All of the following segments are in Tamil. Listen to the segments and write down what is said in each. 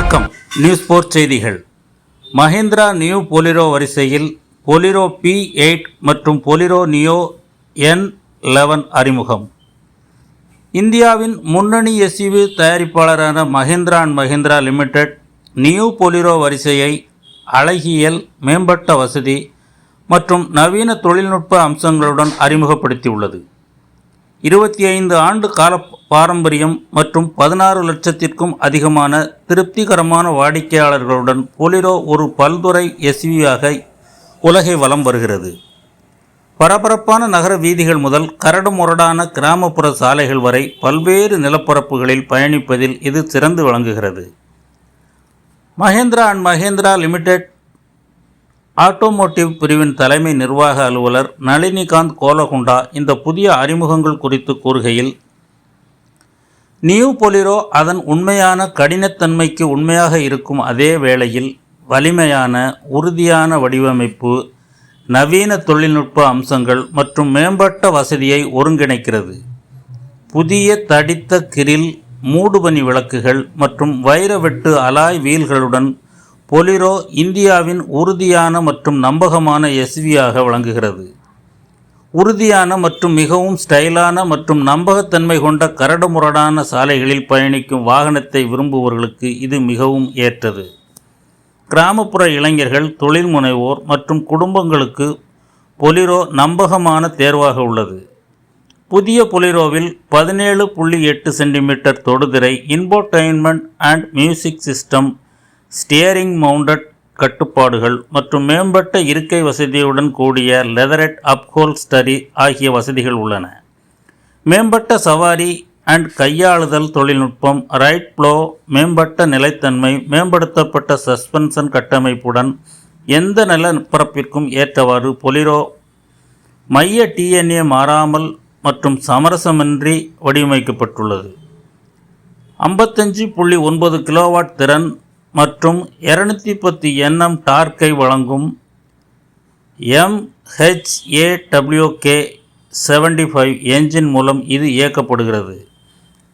வணக்கம். நியூஸ் 4 செய்திகள். மஹிந்திரா நியூ பொலிரோ வரிசையில் பொலிரோ P8 மற்றும் பொலிரோ நியோ N11 அறிமுகம். இந்தியாவின் முன்னணி SUV தயாரிப்பாளரான Mahindra and Mahindra limited new Bolero வரிசையை அழகியல், மேம்பட்ட வசதி மற்றும் நவீன தொழில்நுட்ப அம்சங்களுடன் அறிமுகப்படுத்தியுள்ளது. 25 ஆண்டு கால பாரம்பரியம் மற்றும் 16 லட்சத்திற்கும் அதிகமான திருப்திகரமான வாடிக்கையாளர்களுடன் பொலிரோ ஒரு பல்துறை SUV-ஆக உலகை வலம் வருகிறது. பரபரப்பான நகர வீதிகள் முதல் கரடுமுரடான கிராமப்புற சாலைகள் வரை பல்வேறு நிலப்பரப்புகளில் பயணிப்பதில் இது சிறந்து விளங்குகிறது. Mahindra and Mahindra limited automotive பிரிவின் தலைமை நிர்வாக அலுவலர் நளினிகாந்த் கோலகுண்டா இந்த புதிய அறிமுகங்கள் குறித்து கூறுகையில், நியூ பொலிரோ அதன் உண்மையான கடினத்தன்மைக்கு உண்மையாக இருக்கும் அதே வேளையில் வலிமையான, உறுதியான வடிவமைப்பு, நவீன தொழில்நுட்ப அம்சங்கள் மற்றும் மேம்பட்ட வசதியை ஒருங்கிணைக்கிறது. புதிய தடித்த கிரில், மூடுபனி விளக்குகள் மற்றும் வைர வெட்டு அலாய் வீல்களுடன் பொலிரோ இந்தியாவின் உறுதியான மற்றும் நம்பகமான SUV-ஆக விளங்குகிறது. உறுதியான மற்றும் மிகவும் ஸ்டைலான மற்றும் நம்பகத்தன்மை கொண்ட கரடுமுரடான சாலைகளில் பயணிக்கும் வாகனத்தை விரும்புபவர்களுக்கு இது மிகவும் ஏற்றது. கிராமப்புற இளைஞர்கள், தொழில் முனைவோர் மற்றும் குடும்பங்களுக்கு பொலிரோ நம்பகமான தேர்வாக உள்ளது. புதிய பொலிரோவில் 17.8 சென்டிமீட்டர் தொடுதிரை, infotainment and music system, steering mounted கட்டுப்பாடுகள் மற்றும் மேம்பட்ட இருக்கை வசதியுடன் கூடிய லெதரெட் அப்ஹோல்ஸ்டரி ஆகிய வசதிகள் உள்ளன. மேம்பட்ட சவாரி அண்ட் கையாளுதல் தொழில்நுட்பம், ரைட் ஃப்ளோ, மேம்பட்ட நிலைத்தன்மை, மேம்படுத்தப்பட்ட சஸ்பென்ஷன் கட்டமைப்புடன் எந்த நிலப்பரப்பிற்கும் ஏற்றவாறு பொலிரோ மைய TNA மாறாமல் மற்றும் சமரசமின்றி வடிவமைக்கப்பட்டுள்ளது. 55.9 கிலோவாட் திறன் மற்றும் 210 Nm டார்க்கை வழங்கும் MHAWK 75 என்ஜின் மூலம் இது இயக்கப்படுகிறது.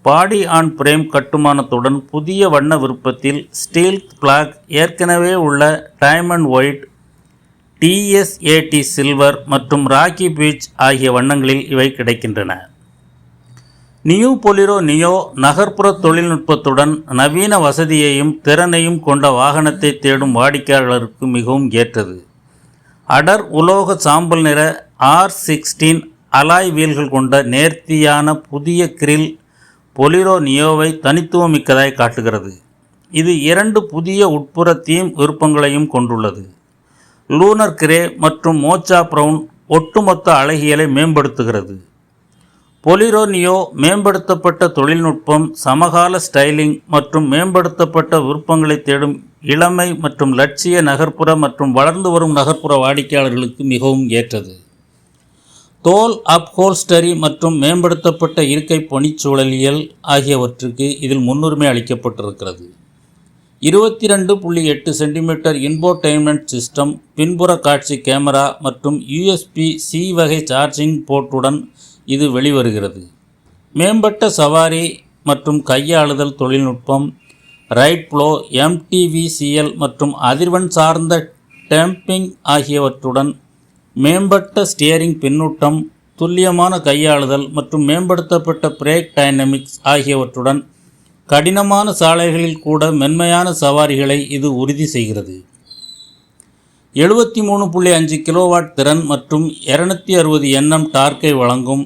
பாடி ஆன் பிரேம் கட்டுமானத்துடன் புதிய வண்ண விருப்பத்தில் ஸ்டீல்த் பிளாக், ஏற்கனவே உள்ள டைமண்ட் ஒயிட், TSAT சில்வர் மற்றும் ராக்கி பீச் ஆகிய வண்ணங்களில் இவை கிடைக்கின்றன. நியூ பொலிரோ நியோ நகர்ப்புற தொழில்நுட்பத்துடன் நவீன வசதியையும் திறனையும் கொண்ட வாகனத்தை தேடும் வாடிக்கையாளருக்கு மிகவும் ஏற்றது. அடர் உலோக சாம்பல் நிற R16 அலாய் வீல்கள் கொண்ட நேர்த்தியான புதிய கிரில் பொலிரோ நியோவை தனித்துவமிக்கதாய் காட்டுகிறது. இது 2 புதிய உட்புற தீம் விருப்பங்களையும் கொண்டுள்ளது. லூனர் கிரே மற்றும் மோச்சா பிரவுன் ஒட்டுமொத்த அழகியலை மேம்படுத்துகிறது. பொலிரோ நியோ மேம்படுத்தப்பட்ட தொழில்நுட்பம், சமகால ஸ்டைலிங் மற்றும் மேம்படுத்தப்பட்ட விருப்பங்களை தேடும் இளமை மற்றும் லட்சிய நகர்ப்புற மற்றும் வளர்ந்து வரும் நகர்ப்புற வாடிக்கையாளர்களுக்கு மிகவும் ஏற்றது. தோல் அப்ஹோல்ஸ்டரி மற்றும் மேம்படுத்தப்பட்ட இருக்கை பணிச்சூழலியல் ஆகியவற்றுக்கு இதில் முன்னுரிமை அளிக்கப்பட்டிருக்கிறது. 22.8 சென்டிமீட்டர் இன்ஃபோடெயின்மெண்ட் சிஸ்டம், பின்புற காட்சி கேமரா மற்றும் USB-C வகை சார்ஜிங் போர்ட்டுடன் இது வெளிவருகிறது. மேம்பட்ட சவாரி மற்றும் கையாளுதல் தொழில்நுட்பம், ரைட் ஃப்ளோ, MTVCL மற்றும் அதிர்வெண் சார்ந்த டேம்பிங் ஆகியவற்றுடன் மேம்பட்ட ஸ்டியரிங் பின்னூட்டம், துல்லியமான கையாளுதல் மற்றும் மேம்படுத்தப்பட்ட பிரேக் டைனமிக்ஸ் ஆகியவற்றுடன் கடினமான சாலைகளில் கூட மென்மையான சவாரிகளை இது உறுதி செய்கிறது. 73.5 கிலோவாட் திறன் மற்றும் 260 Nm டார்க்கை வழங்கும்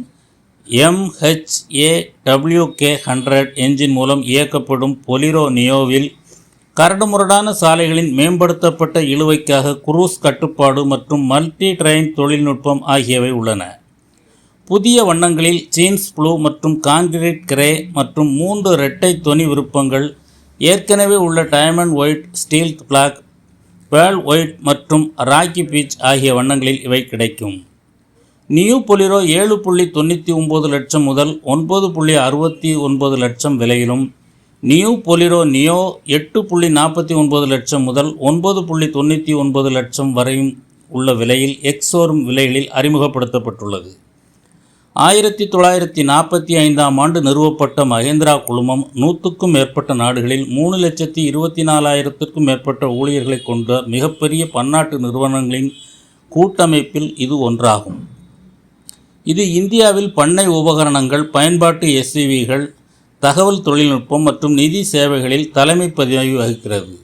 MHAWK 100 என்ஜின் மூலம் இயக்கப்படும் பொலிரோ நியோவில் கரடுமுரடான சாலைகளின் மேம்படுத்தப்பட்ட இழுவைக்காக குரூஸ் கட்டுப்பாடு மற்றும் மல்டி ட்ரெயின் தொழில்நுட்பம் ஆகியவை உள்ளன. புதிய வண்ணங்களில் ஜீன்ஸ் ப்ளூ மற்றும் கான்கிரீட் கிரே மற்றும் 3 இரட்டை தொனி விருப்பங்கள், ஏற்கனவே உள்ள diamond white, stealth black, pearl white மற்றும் ராக்கி பீச் ஆகிய வண்ணங்களில் இவை கிடைக்கும். நியூ பொலிரோ 7.99 லட்சம் முதல் 9.69 லட்சம் விலையிலும், நியூ பொலிரோ நியோ 8.49 லட்சம் முதல் 9.99 லட்சம் வரையும் உள்ள விலையில் எக்ஸோரூம் விலைகளில் அறிமுகப்படுத்தப்பட்டுள்ளது. 1945ஆம் ஆண்டு நிறுவப்பட்ட மஹேந்திரா குழுமம் 100க்கும் மேற்பட்ட நாடுகளில் 3,24,000த்திற்கும் மேற்பட்ட ஊழியர்களை கொண்ட மிகப்பெரிய பன்னாட்டு நிறுவனங்களின் கூட்டமைப்பில் இது ஒன்றாகும். இது இந்தியாவில் பண்ணை உபகரணங்கள், பயன்பாட்டு எஸ்யூவிகள், தகவல் தொழில்நுட்பம் மற்றும் நிதி சேவைகளில் தலைமை பதவி வகிக்கிறது.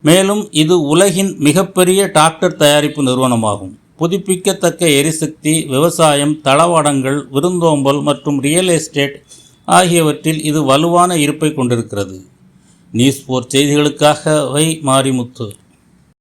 மேலும் இது உலகின் மிகப்பெரிய டிராக்டர் தயாரிப்பு நிறுவனமாகும். புதுப்பிக்கத்தக்க எரிசக்தி, விவசாயம், தளவாடங்கள், விருந்தோம்பல் மற்றும் ரியல் எஸ்டேட் ஆகியவற்றில் இது வலுவான இருப்பை கொண்டிருக்கிறது. நியூஸ் 4 செய்திகளுக்காக வை மாரிமுத்து.